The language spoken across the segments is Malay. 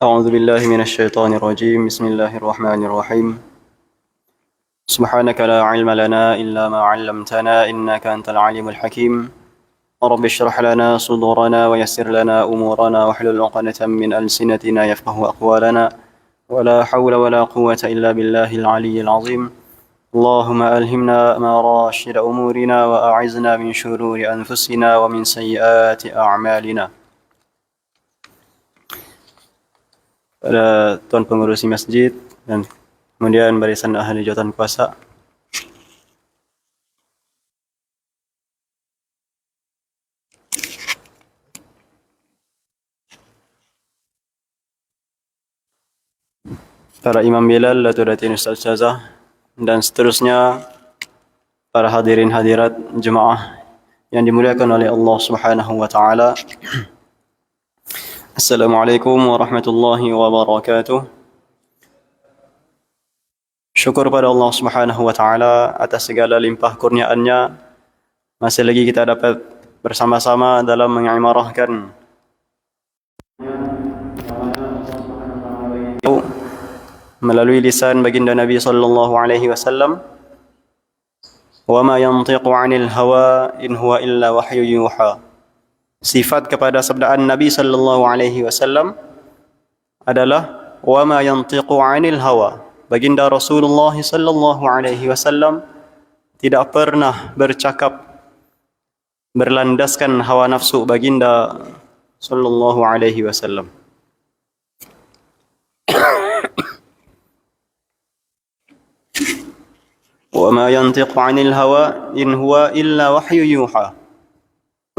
أعوذ بالله من الشيطان الرجيم بسم الله الرحمن الرحيم سبحانك لا علم لنا إلا ما علمتنا إنك أنت العليم الحكيم رب اشرح لنا صدورنا ويسر لنا أمورنا واحلل عقدة من ألسنتنا يفقه أقوالنا ولا حول ولا قوة إلا بالله العلي العظيم اللهم ألهمنا ما راشد أمورنا وأعزنا من شرور أنفسنا ومن سيئات أعمالنا. Pada Tuan Pengurusi Masjid dan kemudian barisan ahli jawatan kuasa, para Imam Bilal, Datuk Datin Ustaz Ustazah, dan seterusnya para hadirin hadirat jemaah yang dimuliakan oleh Allah Subhanahu wa taala. Assalamualaikum warahmatullahi wabarakatuh. Syukur pada Allah Subhanahu wa taala atas segala limpah kurniaannya. Masih lagi kita dapat bersama-sama dalam mengimarahkan melalui lisan baginda Nabi sallallahu alaihi wasallam. Wa ma yantiqu 'anil hawa in huwa illa wahyu yuha. Sifat kepada sabdaan Nabi sallallahu alaihi wasallam adalah wa ma yantiqu 'anil hawa. Baginda Rasulullah sallallahu alaihi wasallam tidak pernah bercakap berlandaskan hawa nafsu baginda sallallahu alaihi wasallam. Wa ma yantiqu 'anil hawa in huwa illa wahyu yuha.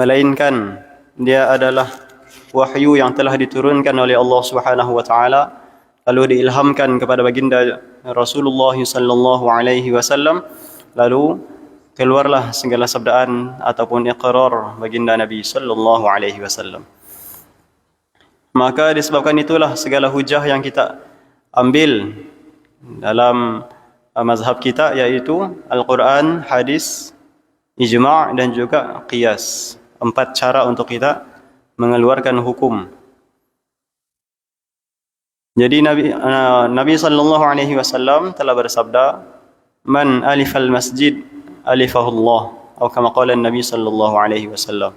Melainkan dia adalah wahyu yang telah diturunkan oleh Allah Subhanahu wa taala lalu diilhamkan kepada baginda Rasulullah sallallahu alaihi wasallam, lalu keluarlah segala sabdaan ataupun iqrar baginda Nabi sallallahu alaihi wasallam. Maka disebabkan itulah segala hujah yang kita ambil dalam mazhab kita, yaitu Al-Quran, hadis, ijma' dan juga qiyas. 4 cara untuk kita mengeluarkan hukum. Jadi Nabi sallallahu alaihi wasallam telah bersabda, "Man alifal masjid alifahullah," atau kama qala Nabi sallallahu alaihi wasallam.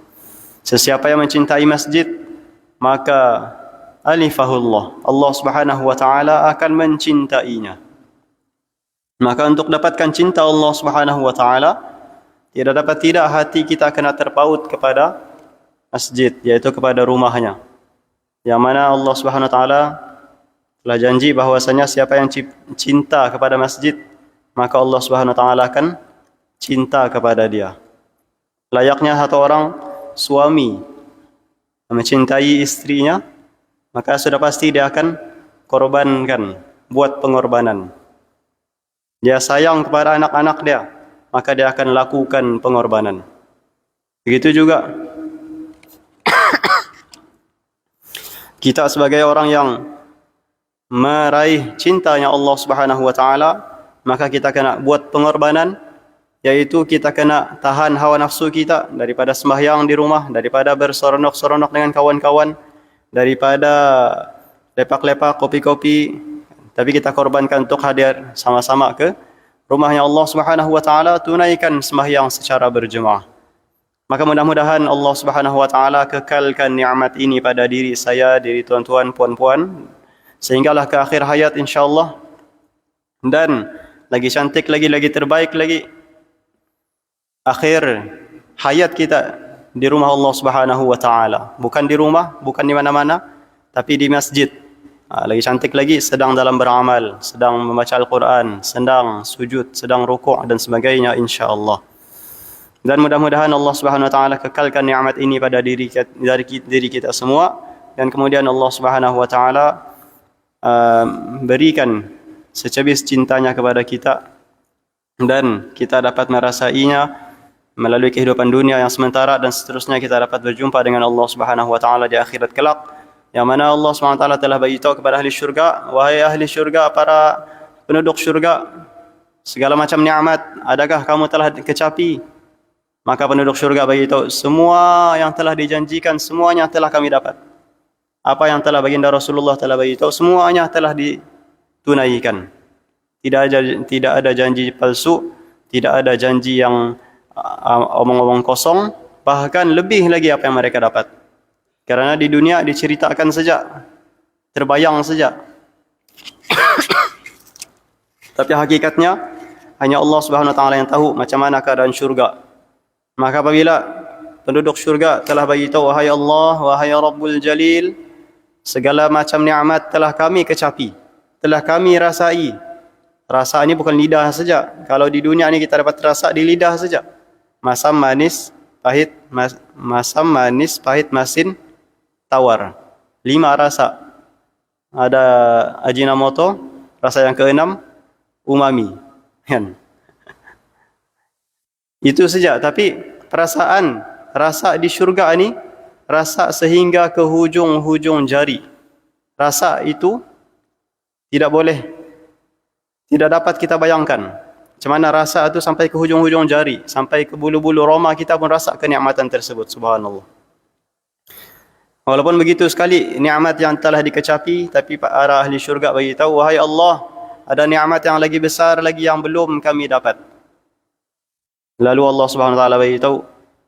Sesiapa yang mencintai masjid, maka alifahullah, Allah Subhanahu wa taala akan mencintainya. Maka untuk dapatkan cinta Allah Subhanahu wa taala, tidak hati kita kena terpaut kepada masjid, yaitu kepada rumahnya. Yang mana Allah Subhanahu wa taala telah janji bahwasanya siapa yang cinta kepada masjid, maka Allah Subhanahu wa taala akan cinta kepada dia. Layaknya satu orang suami mencintai istrinya, maka sudah pasti dia akan korbankan, buat pengorbanan. Dia sayang kepada anak-anak dia, maka dia akan lakukan pengorbanan. Begitu juga kita sebagai orang yang meraih cintanya Allah Subhanahu wa taala, maka kita kena buat pengorbanan, yaitu kita kena tahan hawa nafsu kita daripada sembahyang di rumah, daripada berseronok-seronok dengan kawan-kawan, daripada lepak-lepak kopi-kopi, tapi kita korbankan untuk hadir sama-sama ke rumahnya Allah Subhanahu wa taala, tunaikan sembahyang secara berjemaah. Maka mudah-mudahan Allah Subhanahu wa taala kekalkan nikmat ini pada diri saya, diri tuan-tuan, puan-puan, sehinggalah ke akhir hayat insyaallah, dan lagi cantik lagi terbaik lagi akhir hayat kita di rumah Allah Subhanahu wa taala. Bukan di rumah, bukan di mana-mana, tapi di masjid. Lagi cantik lagi sedang dalam beramal, sedang membaca Al-Quran, sedang sujud, sedang rukuk dan sebagainya insyaallah. Dan mudah-mudahan Allah Subhanahu wa taala kekalkan nikmat ini pada diri kita semua, dan kemudian Allah Subhanahu wa taala berikan secebis cintanya kepada kita, dan kita dapat merasainya melalui kehidupan dunia yang sementara, dan seterusnya kita dapat berjumpa dengan Allah Subhanahu wa taala di akhirat kelak, yang mana Allah SWT telah beritahu kepada ahli syurga, wahai ahli syurga, para penduduk syurga, segala macam nikmat adakah kamu telah kecapi? Maka penduduk syurga beritahu, semua yang telah dijanjikan semuanya telah kami dapat. apa yang telah baginda Rasulullah telah beritahu, semuanya telah ditunaikan. Tidak ada janji palsu, tidak ada janji yang omong-omong kosong, bahkan lebih lagi apa yang mereka dapat. Karena di dunia diceritakan saja, terbayang saja. Tapi hakikatnya hanya Allah Subhanahu wa taala yang tahu macam mana keadaan syurga. Maka apabila penduduk syurga telah beritahu, wahai Allah, wahai Rabbul Jalil, segala macam nikmat telah kami kecapi, telah kami rasai. Rasa ini bukan lidah saja. Kalau di dunia ini kita dapat rasa di lidah saja. Masam, manis, pahit, masin, tawar. 5 rasa. Ada Ajinomoto, rasa yang keenam, umami. Kan? Itu saja. Tapi perasaan, rasa di syurga ini, rasa sehingga ke hujung-hujung jari. Rasa itu tidak dapat kita bayangkan. Macam mana rasa itu sampai ke hujung-hujung jari, sampai ke bulu-bulu roma kita pun rasa kenikmatan tersebut. Subhanallah. Walaupun begitu sekali nikmat yang telah dikecapi, tapi para ahli syurga beritahu, wahai Allah, ada nikmat yang lagi besar lagi yang belum kami dapat. Lalu Allah Subhanahu wa taala beritahu,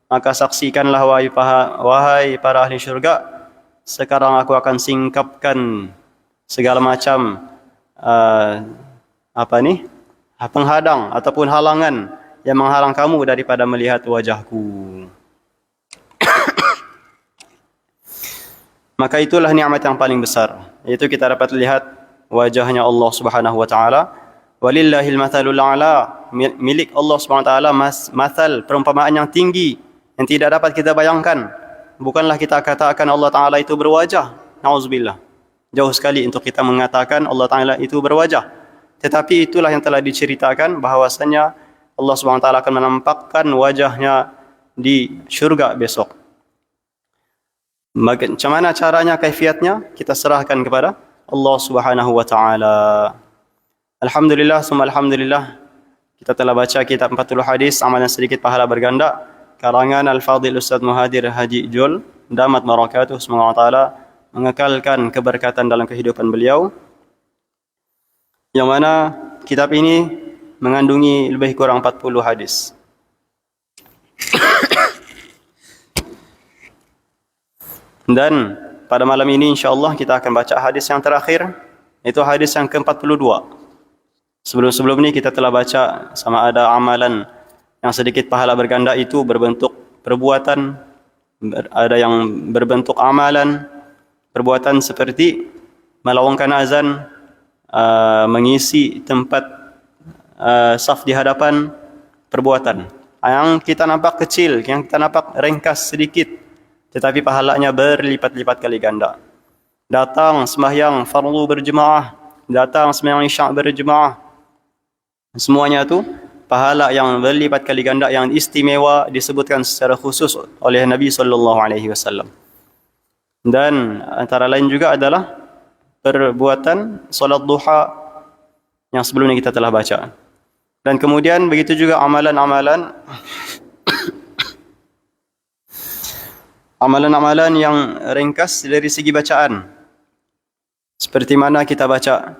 maka saksikanlah wahai para ahli syurga, sekarang aku akan singkapkan segala macam penghadang ataupun halangan yang menghalang kamu daripada melihat wajahku. Maka itulah nikmat yang paling besar, yaitu kita dapat lihat wajahnya Allah Subhanahu wa taala. Walillahil mathalul a'la, milik Allah Subhanahu wa taala mathal, perumpamaan yang tinggi yang tidak dapat kita bayangkan. Bukanlah kita katakan Allah taala itu berwajah, nauzubillah. Jauh sekali untuk kita mengatakan Allah taala itu berwajah. Tetapi itulah yang telah diceritakan bahwasanya Allah Subhanahu wa taala akan menampakkan wajahnya di syurga besok. Macam mana caranya, kaifiatnya, kita serahkan kepada Allah Subhanahu wa taala. Alhamdulillah, summa alhamdulillah. Kita telah baca kitab 40 hadis amalan sedikit pahala berganda, karangan Al-Fadhil Ustaz Muhadir Haji Jul, damat barakatuh, semoga Allah taala mengekalkan keberkatan dalam kehidupan beliau. Yang mana kitab ini mengandungi lebih kurang 40 hadis. Dan pada malam ini insyaAllah kita akan baca hadis yang terakhir, itu hadis yang ke-42. Sebelum ini kita telah baca sama ada amalan yang sedikit pahala berganda itu berbentuk perbuatan, ada yang berbentuk amalan, perbuatan seperti melawangkan azan, mengisi tempat saf di hadapan, perbuatan yang kita nampak kecil, yang kita nampak ringkas sedikit, tetapi pahalanya berlipat-lipat kali ganda. Datang sembahyang fardu berjemaah, datang sembahyang isya' berjemaah, semuanya itu pahala yang berlipat kali ganda yang istimewa disebutkan secara khusus oleh Nabi sallallahu alaihi wasallam. Dan antara lain juga adalah perbuatan solat duha yang sebelumnya kita telah baca. Dan kemudian begitu juga amalan-amalan amalan-amalan yang ringkas dari segi bacaan. Seperti mana kita baca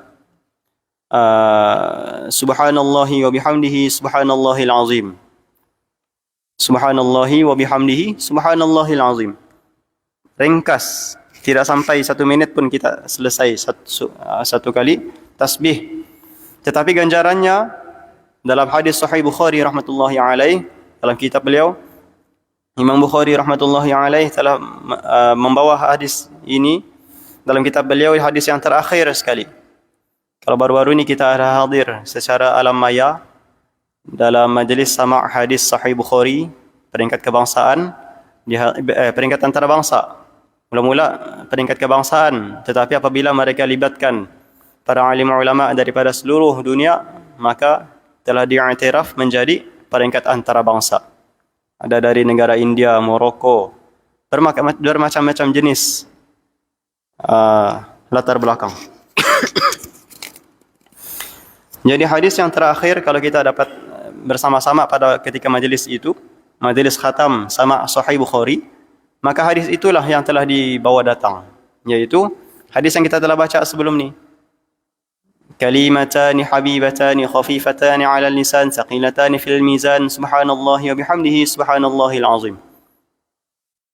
subhanallahi wa bihamdihi subhanallahil azim. Subhanallahi wa bihamdihi subhanallahil azim. Ringkas, tidak sampai 1 minit pun kita selesai satu kali tasbih. Tetapi ganjarannya dalam hadis Sahih Bukhari rahmatullahi alaih, dalam kitab beliau Imam Bukhari rahmatullahi alaih telah membawa hadis ini dalam kitab beliau, hadis yang terakhir sekali. Kalau baru-baru ini kita ada hadir secara alam maya dalam majlis sama' hadis Sahih Bukhari peringkat kebangsaan, peringkat antarabangsa. Mula-mula peringkat kebangsaan, tetapi apabila mereka libatkan para alim ulama daripada seluruh dunia, maka telah diiktiraf menjadi peringkat antarabangsa. Ada dari negara India, Morocco, bermacam-macam jenis latar belakang. Jadi hadis yang terakhir kalau kita dapat bersama-sama pada ketika majlis itu, majlis khatam sama Sahih Bukhari, maka hadis itulah yang telah dibawa datang. yaitu hadis yang kita telah baca sebelum ni. Kalimatani habibatani khafifatani 'ala al-lisan thaqilatani fil mizan subhanallahi wa bihamdihi subhanallahil azim.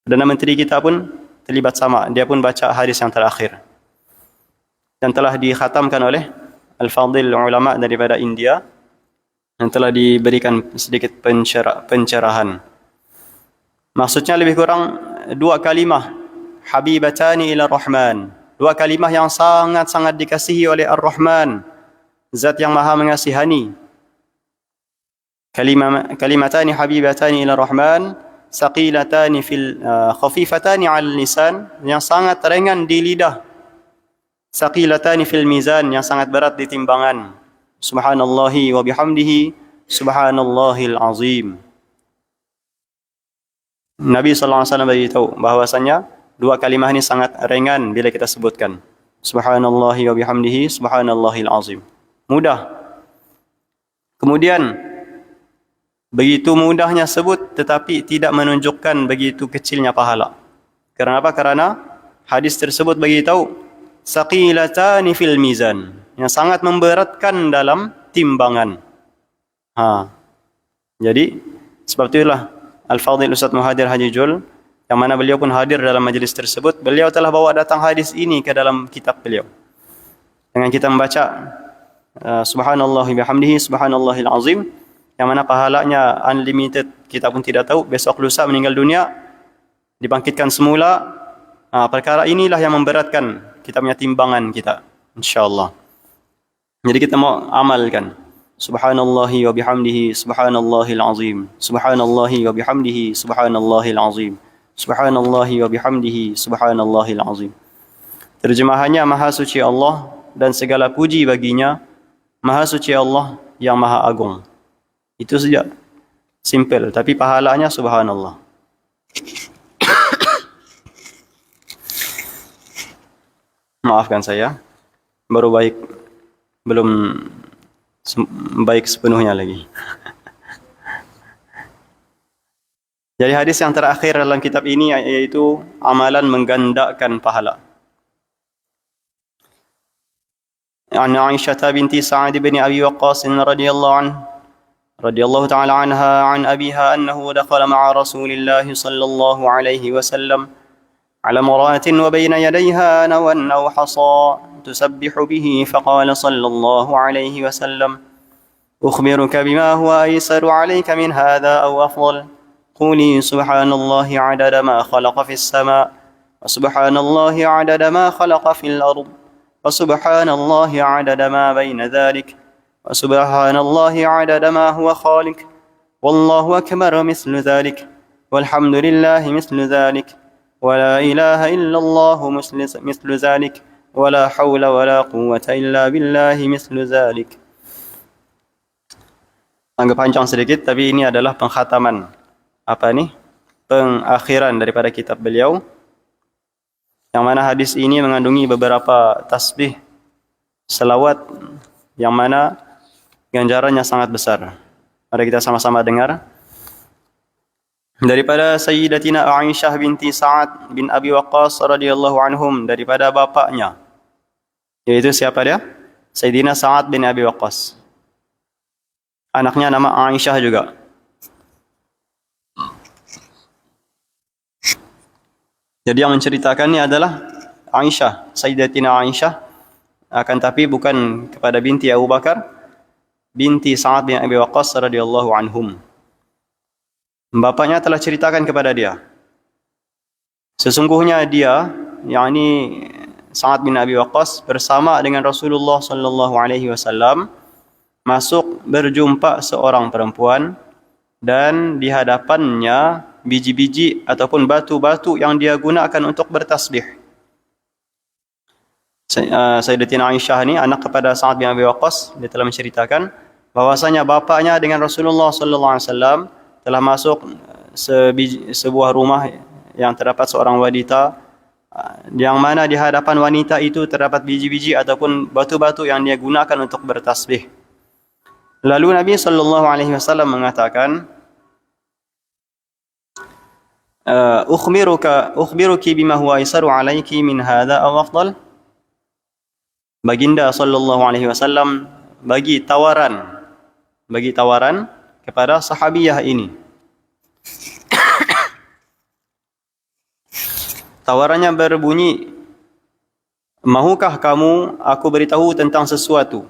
Perdana Menteri kita pun terlibat sama, dia pun baca hadis yang terakhir. Dan telah dikhatamkan oleh al-fadil ulama daripada India yang telah diberikan sedikit pencerahan. Maksudnya lebih kurang 2 kalimah habibatani ila rahman, 2 kalimah yang sangat-sangat dikasihi oleh ar-rahman, zat yang maha mengasihani. Kalimatani habibatani ila rahman saqilatani fil khafifatani 'ala lisan, yang sangat ringan di lidah, saqilatani fil mizan, yang sangat berat di timbangan, subhanallahi wa bihamdihi subhanallahil azim. Nabi sallallahu alaihi wasallam beritahu bahwasanya 2 kalimah ini sangat ringan bila kita sebutkan, subhanallahi wa bihamdihi subhanallahil azim. Mudah. Kemudian begitu mudahnya sebut tetapi tidak menunjukkan begitu kecilnya pahala. Kenapa? Karena hadis tersebut beritahu saqilatani fil mizan, yang sangat memberatkan dalam timbangan. Jadi sebab itulah Al-Fadhil Ustaz Muhadir Haji Jul, yang mana beliau pun hadir dalam majlis tersebut, beliau telah bawa datang hadis ini ke dalam kitab beliau. Dengan kita membaca subhanallahi bihamdihi subhanallahil azim, yang mana pahalanya unlimited, kita pun tidak tahu besok lusa meninggal dunia, dibangkitkan semula. Perkara inilah yang memberatkan kita punya timbangan kita, insyaallah. Jadi kita mau amalkan subhanallahi wa bihamdihi subhanallahil azim, subhanallahi wa bihamdihi subhanallahil azim, subhanallahi wa bihamdihi subhanallahil azim. Terjemahannya, maha suci Allah dan segala puji baginya, maha suci Allah yang maha agung. Itu saja, simple, tapi pahalanya subhanallah. Maafkan saya, baru baik, belum baik sepenuhnya lagi. Jadi hadis yang terakhir dalam kitab ini yaitu amalan menggandakan pahala. An Aisyah binti Sa'ad bin Abi Waqqas radhiyallahu ta'ala anha an abiha annahu dakhala ma'a Rasulillah sallallahu alaihi wasallam على امرأة وبين يديها نوى أو حصى تسبح به فقال صلى الله عليه وسلم أخبرك بما هو أيسر عليك من هذا أو أفضل قولي سبحان الله عدد ما خلق في السماء وسبحان الله عدد ما خلق في الأرض وسبحان الله عدد ما بين ذلك وسبحان الله عدد ما هو خالق والله أكبر مثل ذلك والحمد لله مثل ذلك ولا إله إلا الله مثل ذلك ولا حول ولا قوة إلا بالله مثل ذلك. Agak panjang sedikit, tapi ini adalah penghataman pengakhiran daripada kitab beliau, yang mana hadis ini mengandungi beberapa tasbih selawat yang mana ganjarannya sangat besar. Mari kita sama-sama dengar daripada Sayyidatina Aisyah binti Sa'ad bin Abi Waqqas radhiyallahu anhum, daripada bapaknya, yaitu siapa dia? Sayyidina Sa'ad bin Abi Waqqas. Anaknya nama Aisyah juga. Jadi yang menceritakan ini adalah Aisyah, Sayyidatina Aisyah, akan tapi bukan kepada binti Abu Bakar, binti Sa'ad bin Abi Waqqas radhiyallahu anhum. Bapaknya telah ceritakan kepada dia, sesungguhnya dia, yakni Sa'ad bin Abi Waqqas, bersama dengan Rasulullah sallallahu alaihi wasallam masuk berjumpa seorang perempuan, dan di hadapannya biji-biji ataupun batu-batu yang dia gunakan untuk bertasbih. Sayyidatina Aisyah ini anak kepada Sa'ad bin Abi Waqqas, dia telah menceritakan bahwasanya bapaknya dengan Rasulullah sallallahu alaihi wasallam telah masuk sebuah rumah yang terdapat seorang wanita, yang mana di hadapan wanita itu terdapat biji-biji ataupun batu-batu yang dia gunakan untuk bertasbih. Lalu Nabi sallallahu alaihi wasallam mengatakan, ukhbiruki bima huwa aisaru alayki min hadha aw afdal. Baginda sallallahu alaihi wasallam bagi tawaran kepada sahabiyah ini. Tawarannya berbunyi, mahukah kamu aku beritahu tentang sesuatu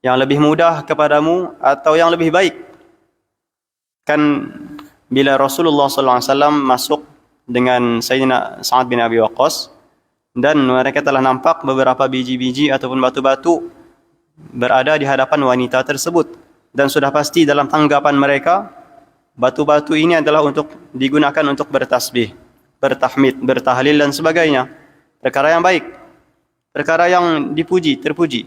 yang lebih mudah kepadamu atau yang lebih baik? Kan bila Rasulullah sallallahu alaihi wasallam masuk dengan Sayyidina Sa'ad bin Abi Waqqas dan mereka telah nampak beberapa biji-biji ataupun batu-batu berada di hadapan wanita tersebut, dan sudah pasti dalam tanggapan mereka batu-batu ini adalah untuk digunakan untuk bertasbih, bertahmid, bertahlil dan sebagainya. Perkara yang baik, perkara yang dipuji, terpuji.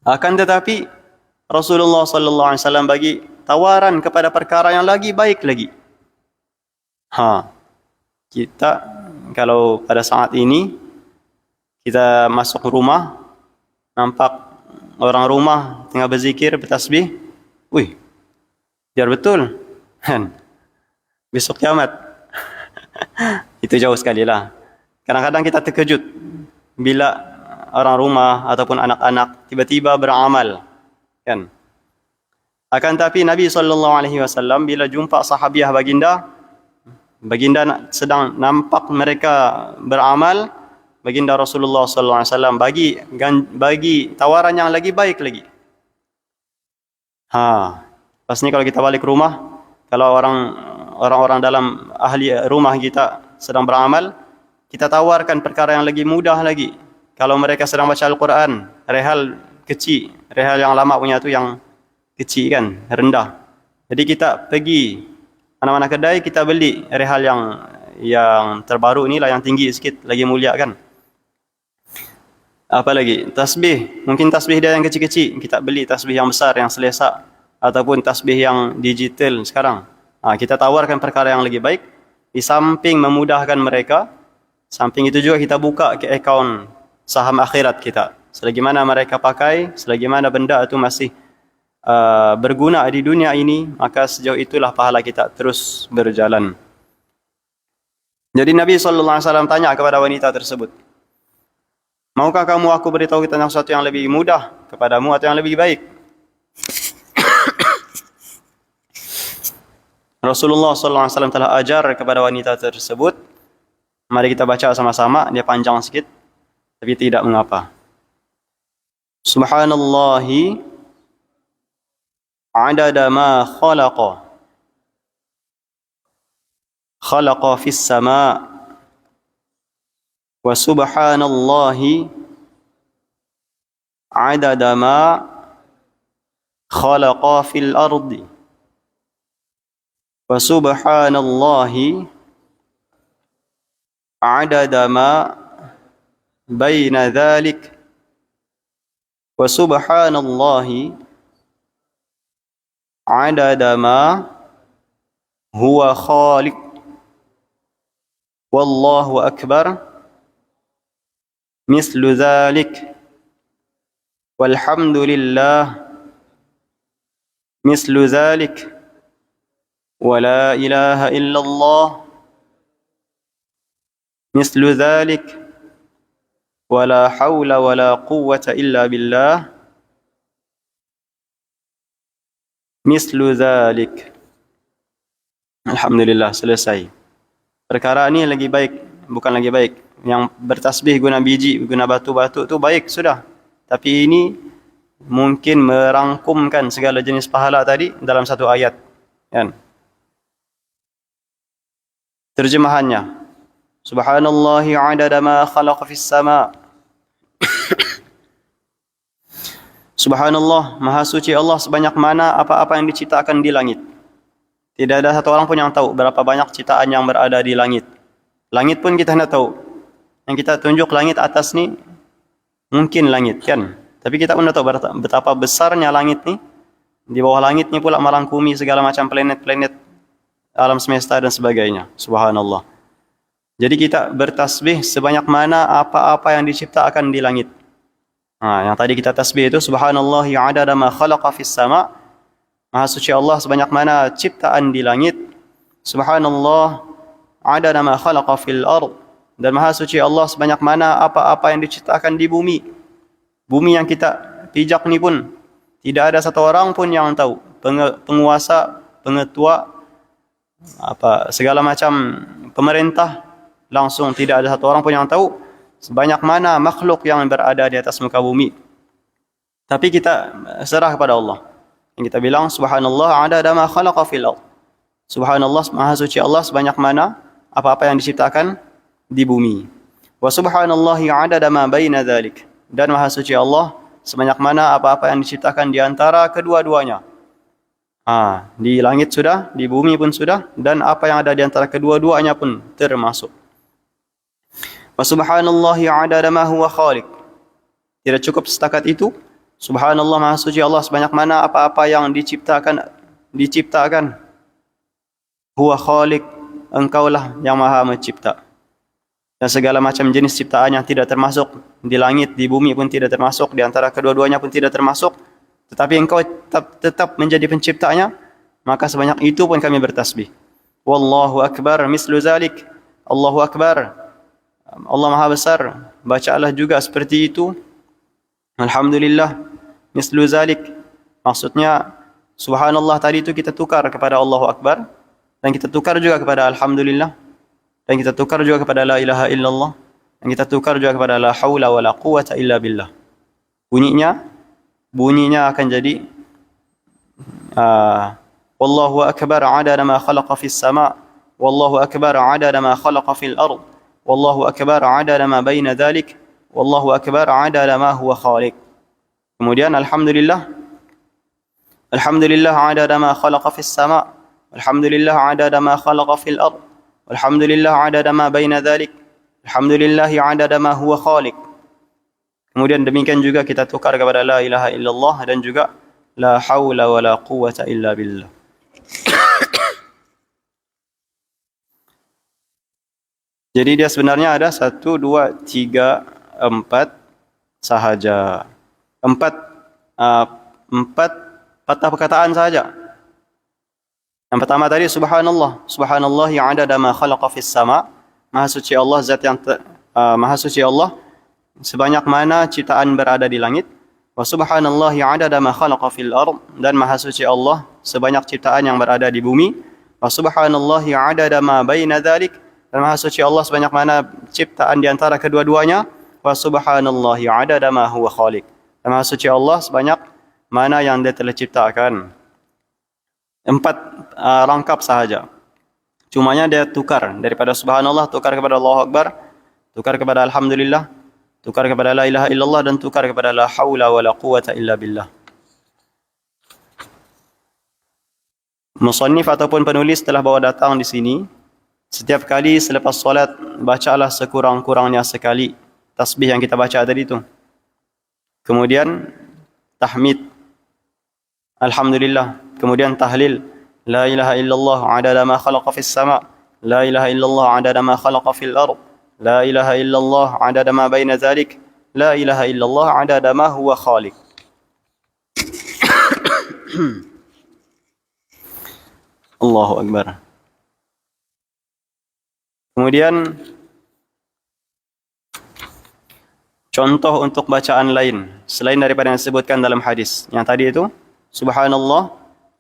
Akan tetapi Rasulullah sallallahu alaihi wasallam bagi tawaran kepada perkara yang lagi baik lagi. Kita kalau pada saat ini kita masuk rumah, nampak orang rumah tengah berzikir, bertasbih, biar betul, kan? Besok kiamat. Itu jauh sekali lah. Kadang-kadang kita terkejut bila orang rumah ataupun anak-anak tiba-tiba beramal, kan? Akan tapi Nabi SAW bila jumpa sahabiah baginda sedang nampak mereka beramal, baginda Rasulullah SAW bagi tawaran yang lagi baik lagi. Pas ni kalau kita balik rumah, kalau orang-orang dalam ahli rumah kita sedang beramal, kita tawarkan perkara yang lagi mudah lagi. Kalau mereka sedang baca Al-Quran, rehal kecil, rehal yang lama punya tu yang kecil kan, rendah. Jadi kita pergi mana-mana kedai, kita beli rehal yang terbaru inilah, yang tinggi sikit, lagi mulia kan. Apa lagi? Tasbih. Mungkin tasbih dia yang kecil-kecil, kita beli tasbih yang besar, yang selesa, ataupun tasbih yang digital sekarang. Kita tawarkan perkara yang lebih baik. Di samping memudahkan mereka, samping itu juga kita buka ke akaun saham akhirat kita. Selagi mana mereka pakai, selagi mana benda itu masih berguna di dunia ini, maka sejauh itulah pahala kita terus berjalan. Jadi Nabi SAW tanya kepada wanita tersebut, maukah kamu aku beritahu tentang sesuatu yang lebih mudah kepadamu atau yang lebih baik? Rasulullah SAW telah ajar kepada wanita tersebut. Mari kita baca sama-sama, dia panjang sikit, tapi tidak mengapa. Subhanallahi adada ma khalaqa fis sama' wa subhanallahi adada ma khalaqa fil ardi wa subhanallahi adada ma baina dhalik wa subhanallahi adada ma huwa khaliq wallahu akbar mislu dhalik walhamdulillah mislu dhalik wa la ilaha illallah mislu dhalik wa la hawla wa la quwwata illa billah mislu dhalik. Alhamdulillah, selesai. Perkara ini lagi baik, bukan lagi baik. Yang bertasbih guna biji, guna batu-batu tu baik sudah. Tapi ini mungkin merangkumkan segala jenis pahala tadi dalam satu ayat. Kan? Terjemahannya, Subhanallahi adada ma khalaqa fis sama'. Subhanallah, maha suci Allah sebanyak mana apa-apa yang diciptakan di langit. Tidak ada satu orang pun yang tahu berapa banyak ciptaan yang berada di langit. Langit pun kita tidak tahu. Yang kita tunjuk langit atas ni, mungkin langit kan. Tapi kita pun tidak tahu betapa besarnya langit ni. Di bawah langit ni pula merangkumi segala macam planet-planet, alam semesta dan sebagainya. Subhanallah. Jadi kita bertasbih sebanyak mana apa-apa yang diciptakan di langit. Yang tadi kita tasbih itu Subhanallahi adada ma khalaqa fis sama'. Maha suci Allah sebanyak mana ciptaan di langit. Subhanallah adada ma khalaqa fil ard, dan maha suci Allah sebanyak mana apa-apa yang diciptakan di bumi. Bumi yang kita pijak ni pun tidak ada satu orang pun yang tahu. Penguasa, pengetua, segala macam pemerintah, langsung tidak ada satu orang pun yang tahu sebanyak mana makhluk yang berada di atas muka bumi. Tapi kita serah kepada Allah. Yang kita bilang subhanallah adada ma khalaqa fil ard. Subhanallah, maha suci Allah sebanyak mana apa-apa yang diciptakan di bumi. Wa subhanallahi adada ma baina dzalik. Dan maha suci Allah sebanyak mana apa-apa yang diciptakan di antara kedua-duanya. Di langit sudah, di bumi pun sudah, dan apa yang ada di antara kedua-duanya pun termasuk. Wa subhanallahi adada ma huwa khaliq. Tidak cukup setakat itu. Subhanallah, maha suci Allah sebanyak mana apa-apa yang diciptakan. Huwa khaliq, engkaulah yang maha mencipta. Dan segala macam jenis ciptaan yang tidak termasuk di langit, di bumi pun tidak termasuk, di antara kedua-duanya pun tidak termasuk, tetapi engkau tetap menjadi penciptanya, maka sebanyak itu pun kami bertasbih. Wallahu akbar mislu zalik. Allahu akbar, Allah maha besar, bacalah juga seperti itu. Alhamdulillah mislu zalik, maksudnya subhanallah tadi itu kita tukar kepada Allahu akbar, dan kita tukar juga kepada alhamdulillah, dan kita tukar juga kepada la ilaha illallah, dan kita tukar juga kepada la haula wala quwata illa billah. Bunyinya akan jadi wallahu akbar adada ma khalaqa fis sama, wallahu akbar adada ma khalaqa fil ard, wallahu akbar adada ma baina dhalik, wallahu akbar adada ma huwa khaliq. Kemudian alhamdulillah adada ma khalaqa fis sama, alhamdulillah adada ma khalaqa fil ard, alhamdulillah adada ma baina dhalik, alhamdulillah adada ma huwa khaliq. Kemudian demikian juga kita tukar kepada la ilaha illallah dan juga la haula wala quwata illa billah. Jadi dia sebenarnya ada 1, 2, 3, 4 sahaja. 4 patah perkataan sahaja. Yang pertama tadi subhanallah, subhanallahi adada ma khalaqa fis sama, maha suci Allah zat yang maha suci Allah sebanyak mana ciptaan berada di langit. Wa subhanallahi adada ma khalaqa fil ard, dan maha suci Allah sebanyak ciptaan yang berada di bumi. Wa subhanallahi adada ma baina dzalik, dan maha suci Allah sebanyak mana ciptaan di antara kedua-duanya. Wa subhanallahi adada ma huwa khaliq, dan maha suci Allah sebanyak mana yang dia telah ciptakan. 4 rangkap sahaja. Cumanya dia tukar daripada subhanallah, tukar kepada Allahu akbar, tukar kepada alhamdulillah, tukar kepada la ilaha illallah, dan tukar kepada la haula wala quwata illa billah. Musannif ataupun penulis telah bawa datang di sini, setiap kali selepas solat bacalah sekurang-kurangnya sekali tasbih yang kita baca tadi itu. Kemudian tahmid alhamdulillah, kemudian tahlil la ilaha illallah adada ma khalaqa fis sama, la ilaha illallah adada ma khalaqa fil ard, la ilaha illallah adada ma baina dzalik, la ilaha illallah adada ma huwa khaliq. Allahu akbar. Kemudian contoh untuk bacaan lain selain daripada yang disebutkan dalam hadis. Yang tadi itu subhanallah,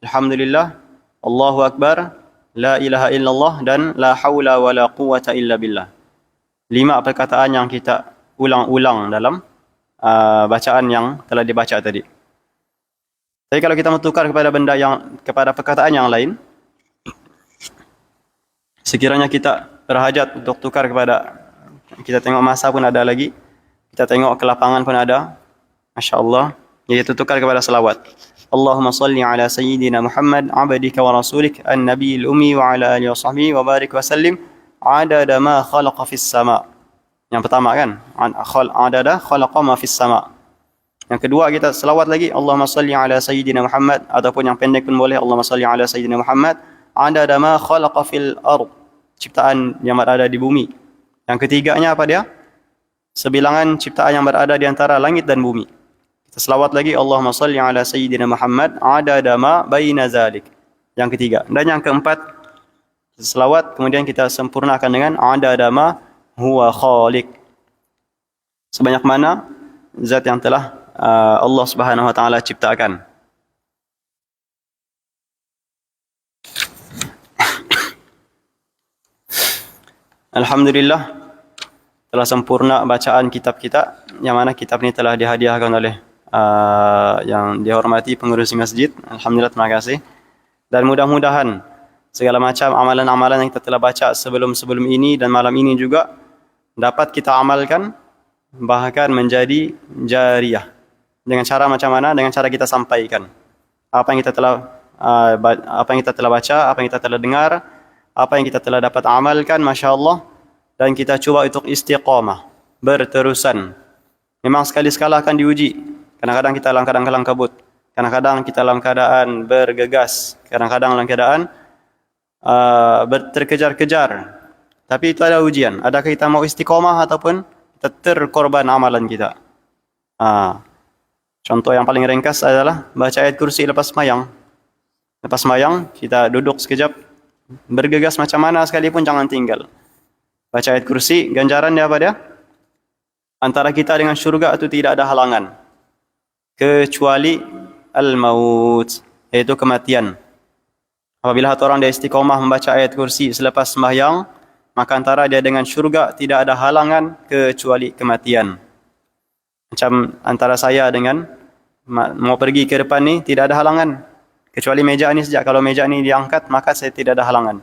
alhamdulillah, Allahu akbar, la ilaha illallah, dan la haula wala quwata illa billah. 5 perkataan yang kita ulang-ulang dalam bacaan yang telah dibaca tadi. Tapi kalau kita bertukar kepada perkataan yang lain, sekiranya kita berhajat untuk tukar kepada, kita tengok masa pun ada lagi, kita tengok ke lapangan pun ada, masya-Allah, yaitu tukar kepada selawat. Allahumma salli ala sayyidina Muhammad abdika wa rasulik an-nabiyil ummi wa ala alihi wa sahbihi wa barik wa sallim adada ma khalaqa fis sama. Yang pertama kan, adada khalaqa ma fis sama. Yang kedua kita selawat lagi, Allahumma salli ala sayyidina Muhammad, ataupun yang pendek pun boleh, Allahumma salli ala sayyidina Muhammad adada ma khalaqa fil ard, ciptaan yang berada di bumi. Yang ketiganya apa dia? Sebilangan ciptaan yang berada di antara langit dan bumi. Kita selawat lagi, Allahumma salli ala sayyidina Muhammad adada ma baina zalik. Yang ketiga. Dan yang keempat, selawat, kemudian kita sempurnakan dengan adada ma huwa khaliq. Sebanyak mana zat yang telah Allah Subhanahu wa taala ciptakan. Alhamdulillah telah sempurna bacaan kitab kita, yang mana kitab ini telah dihadiahkan oleh yang dihormati pengurusi masjid. Alhamdulillah, terima kasih. Dan mudah-mudahan segala macam amalan-amalan yang kita telah baca sebelum ini dan malam ini juga dapat kita amalkan, bahkan menjadi jariyah. Dengan cara macam mana? Dengan cara kita sampaikan apa yang kita telah baca, apa yang kita telah dengar, apa yang kita telah dapat amalkan, masya-Allah, dan kita coba untuk istiqamah, berterusan. Memang sekali-sekala akan diuji. Kadang-kadang kita dalam keadaan kelang kabut, kadang-kadang kita dalam keadaan bergegas, kadang-kadang dalam keadaan terkejar-kejar. Tapi itu ada ujian. Adakah kita mau istiqamah ataupun kita terkorban amalan kita? Contoh yang paling ringkas adalah baca ayat kursi lepas sembahyang. Lepas sembahyang kita duduk sekejap, bergegas macam mana sekalipun jangan tinggal. Baca ayat kursi, ganjaran dia apa dia? Antara kita dengan syurga itu tidak ada halangan, kecuali al-maut, yaitu kematian. Apabila orang dia istiqamah membaca ayat kursi selepas sembahyang, maka antara dia dengan syurga tidak ada halangan kecuali kematian. Macam antara saya dengan mau pergi ke depan ni tidak ada halangan, kecuali meja ini saja. Kalau meja ini diangkat, maka saya tidak ada halangan.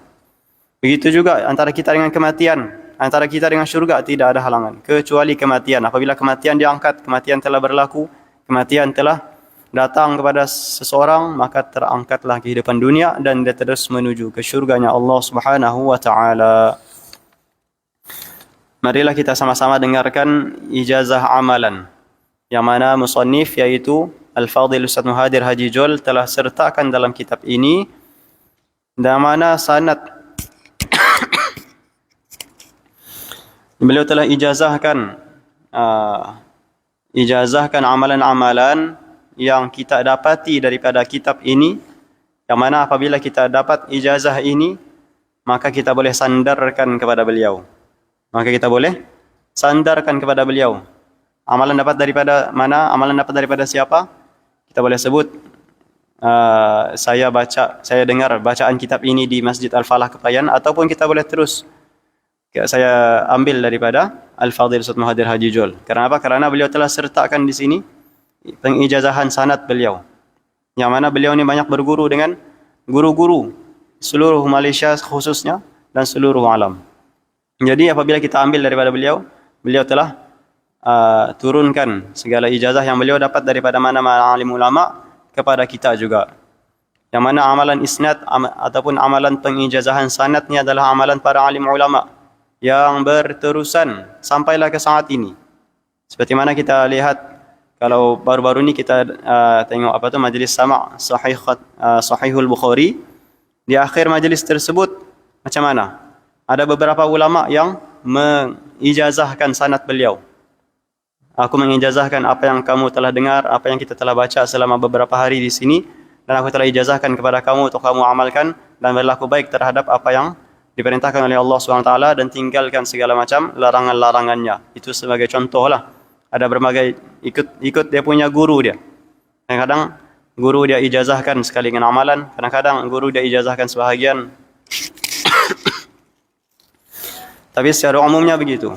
Begitu juga antara kita dengan kematian, antara kita dengan syurga tidak ada halangan, kecuali kematian. Apabila kematian diangkat, kematian telah berlaku, kematian telah datang kepada seseorang, maka terangkatlah kehidupan dunia dan dia terus menuju ke syurganya Allah Subhanahu wa taala. Marilah kita sama-sama dengarkan ijazah amalan yang mana musannif yaitu Al-Fadhil Ustaz Muhadir Haji Jol telah sertakan dalam kitab ini, dan mana sanad beliau telah ijazahkan amalan-amalan yang kita dapati daripada kitab ini, yang mana apabila kita dapat ijazah ini, maka kita boleh sandarkan kepada beliau. Amalan dapat daripada mana? Amalan dapat daripada siapa? Kita boleh sebut, saya dengar bacaan kitab ini di Masjid Al-Falah Kepayan, ataupun kita boleh terus saya ambil daripada Al-Fadhil Ustaz Muhadir Haji Jol. Karena apa? Karena beliau telah sertakan di sini pengijazahan sanad beliau, yang mana beliau ini banyak berguru dengan guru-guru seluruh Malaysia khususnya dan seluruh alam. Jadi apabila kita ambil daripada beliau, beliau telah turunkan segala ijazah yang beliau dapat daripada mana-mana alim ulama kepada kita juga. Yang mana amalan isnad ataupun amalan pengijazahan sanad ni adalah amalan para alim ulama yang berterusan sampailah ke saat ini. Seperti mana kita lihat, kalau baru-baru ni kita tengok majlis sama' Sahihul Bukhari, di akhir majlis tersebut macam mana? Ada beberapa ulama yang mengijazahkan sanad beliau. Aku mengijazahkan apa yang kamu telah dengar, apa yang kita telah baca selama beberapa hari di sini, dan aku telah ijazahkan kepada kamu untuk kamu amalkan dan berlaku baik terhadap apa yang diperintahkan oleh Allah SWT, dan tinggalkan segala macam larangan-larangannya. Itu sebagai contoh lah. Ada berbagai ikut dia punya guru dia. Kadang-kadang guru dia ijazahkan sekali dengan amalan, kadang-kadang guru dia ijazahkan sebahagian. Tapi secara umumnya begitu.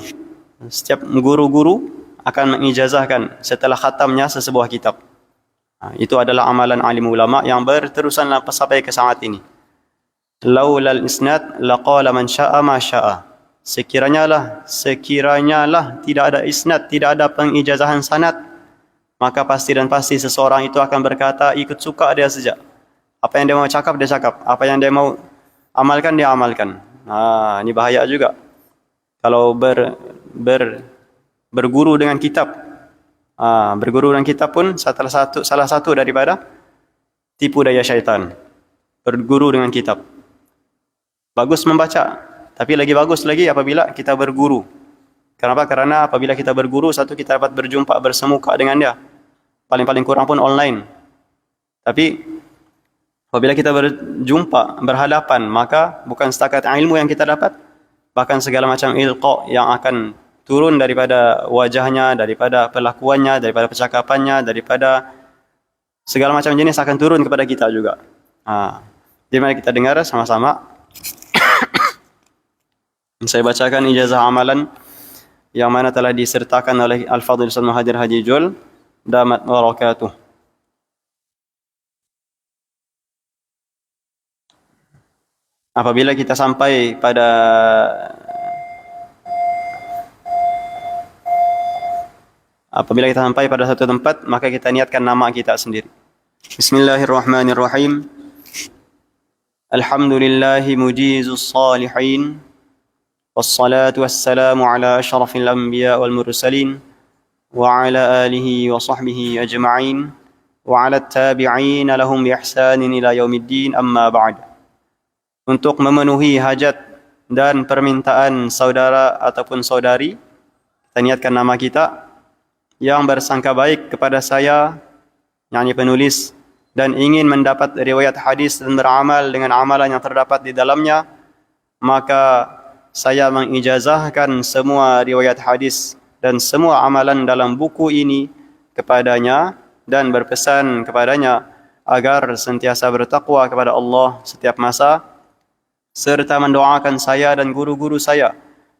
Setiap guru-guru akan mengijazahkan setelah khatamnya sesebuah kitab. Itu adalah amalan alim ulama yang berterusan sampai ke saat ini. Laulal isnad laqala man syaa ma syaa. Sekiranya lah tidak ada isnad, tidak ada pengijazahan sanad, maka pasti seseorang itu akan berkata ikut suka dia saja. Apa yang dia mau cakap dia cakap, apa yang dia mau amalkan dia amalkan. Ini bahaya juga. Kalau berguru dengan kitab, berguru dengan kitab pun salah satu daripada tipu daya syaitan. Berguru dengan kitab. Bagus membaca, tapi lagi bagus lagi apabila kita berguru. Kenapa? Karena apabila kita berguru, satu kita dapat berjumpa bersemuka dengan dia. Paling kurang pun online. Tapi Apabila kita berjumpa, berhadapan, maka bukan setakat ilmu yang kita dapat, bahkan segala macam ilqa yang akan turun daripada wajahnya, daripada perlakuannya, daripada percakapannya, daripada segala macam jenis akan turun kepada kita juga. Jadi mari kita dengar sama-sama. Saya bacakan ijazah amalan yang mana telah disertakan oleh Al-Fadhil Ustaz Muhadir Haji Jul, damat barakatuh. Apabila kita sampai pada satu tempat, maka kita niatkan nama kita sendiri. Bismillahirrahmanirrahim. Alhamdulillahi mujizus salihin. Wassalatu wassalamu ala asyrafil anbiya wal mursalin wa ala alihi wa sahbihi ajma'in wa ala tabi'in lahum bi ihsanin ila yaumiddin, amma ba'd. Untuk memenuhi hajat dan permintaan saudara ataupun saudari, kita niatkan nama kita yang bersangka baik kepada saya, yakni penulis, dan ingin mendapat riwayat hadis dan beramal dengan amalan yang terdapat di dalamnya, maka saya mengijazahkan semua riwayat hadis dan semua amalan dalam buku ini kepadanya dan berpesan kepadanya agar sentiasa bertakwa kepada Allah setiap masa, serta mendoakan saya dan guru-guru saya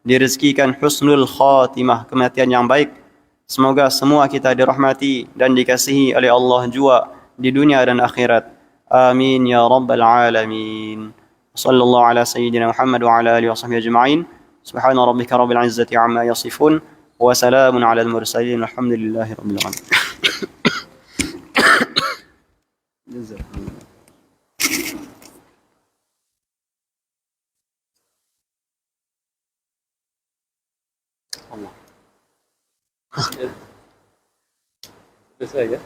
direzekikan husnul khatimah, kematian yang baik. Semoga semua kita dirahmati dan dikasihi oleh Allah jua di dunia dan akhirat. Amin ya rabbal alamin. Sallallahu ala sayyidina Muhammad wa ala alihi wa sahbihi ajma'in. Subhana rabbika rabbil izzati amma yasifun wa salamun ala al-mursalin. Alhamdulillahi rabbil alamin. Jazakumullah. Allah. Selesai ya?